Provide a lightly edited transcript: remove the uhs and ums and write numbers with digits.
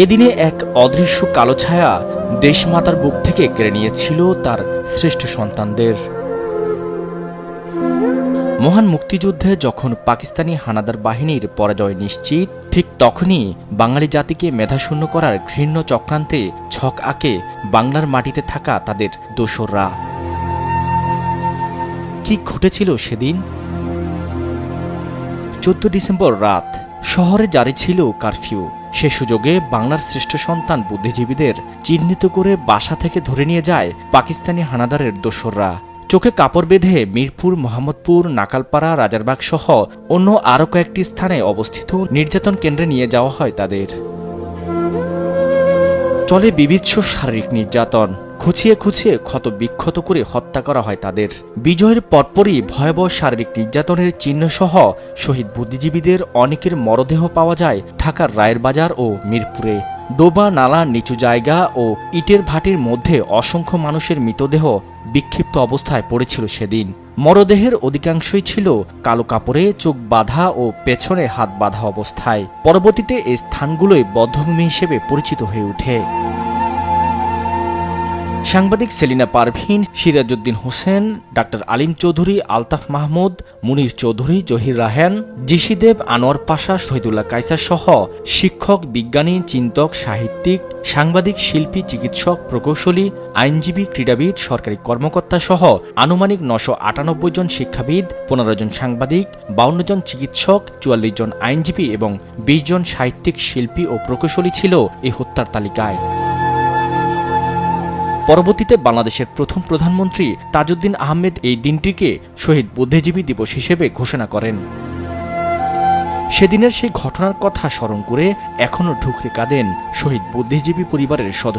এদিনে এক অদৃশ্য কালো ছায়া দেশমাতার বুক থেকে কেড়ে নিয়েছিল তার শ্রেষ্ঠ সন্তানদের। মহান মুক্তিযুদ্ধে যখন পাকিস্তানি হানাদার বাহিনীর পরাজয় নিশ্চিত, ঠিক তখনই বাঙালি জাতিকে মেধাশূন্য করার ঘৃণ্য চক্রান্তে ছক আঁকে বাংলার মাটিতে থাকা তাদের দোসররা। কি ঘটেছিল সেদিন? 14 ডিসেম্বর রাত শহরে জারি ছিল কারফিউ। সে সুযোগে বাংলার শ্রেষ্ঠ সন্তান বুদ্ধিজীবীদের চিহ্নিত করে বাসা থেকে ধরে নিয়ে যায় পাকিস্তানি হানাদারের দোসররা। চোখে কাপড় বেঁধে মিরপুর, মোহাম্মদপুর, নাকালপাড়া, রাজারবাগ সহ অন্য আরও কয়েকটি স্থানে অবস্থিত নির্যাতন কেন্দ্রে নিয়ে যাওয়া হয় তাদের। চলে বিভৎস শারীরিক নির্যাতন, খুঁচিয়ে খুঁচিয়ে ক্ষত বিক্ষত করে হত্যা করা হয় তাদের। বিজয়ের পরপরই ভয়াবহ শারীরিক নির্যাতনের চিহ্নসহ শহীদ বুদ্ধিজীবীদের অনেকের মরদেহ পাওয়া যায় ঢাকার রায়ের বাজার ও মিরপুরে। ডোবা, নালা, নিচু জায়গা ও ইটের ভাটির মধ্যে অসংখ্য মানুষের মৃতদেহ বিক্ষিপ্ত অবস্থায় পড়েছিল সেদিন। মরদেহের অধিকাংশই ছিল কালো কাপড়ে চোখ বাঁধা ও পেছনে হাত বাঁধা অবস্থায়। পরবর্তীতে এই স্থানগুলোই বধ্যভূমি হিসেবে পরিচিত হয়ে ওঠে। সাংবাদিক সেলিনা পারভীন, সিরাজউদ্দিন হোসেন, ডাক্তার আলিম চৌধুরী, আলতাফ মাহমুদ, মুনির চৌধুরী, জহির রায়হান, জিসিদেব, আনোয়ার পাশা, শহীদুল্লাহ কায়সার সহ শিক্ষক, বিজ্ঞানী, চিন্তক, সাহিত্যিক, সাংবাদিক, শিল্পী, চিকিৎসক, প্রকৌশলী, আইনজীবী, ক্রীড়াবিদ, সরকারি কর্মকর্তা সহ আনুমানিক 998 জন শিক্ষাবিদ, 15 জন সাংবাদিক, 52 জন চিকিৎসক, 44 জন আইনজীবী এবং 20 জন সাহিত্যিক, শিল্পী ও প্রকৌশলী ছিল এই হত্যার তালিকায়। পরবর্তীতে বাংলাদেশের প্রথম প্রধানমন্ত্রী তাজউদ্দিন আহমেদ এই দিনটিকে শহীদ বুদ্ধিজীবী দিবস হিসেবে ঘোষণা করেন। সেদিনের সেই ঘটনার কথা স্মরণ করে এখনও ঢুকরে কাঁদেন শহীদ বুদ্ধিজীবী পরিবারের সদস্য।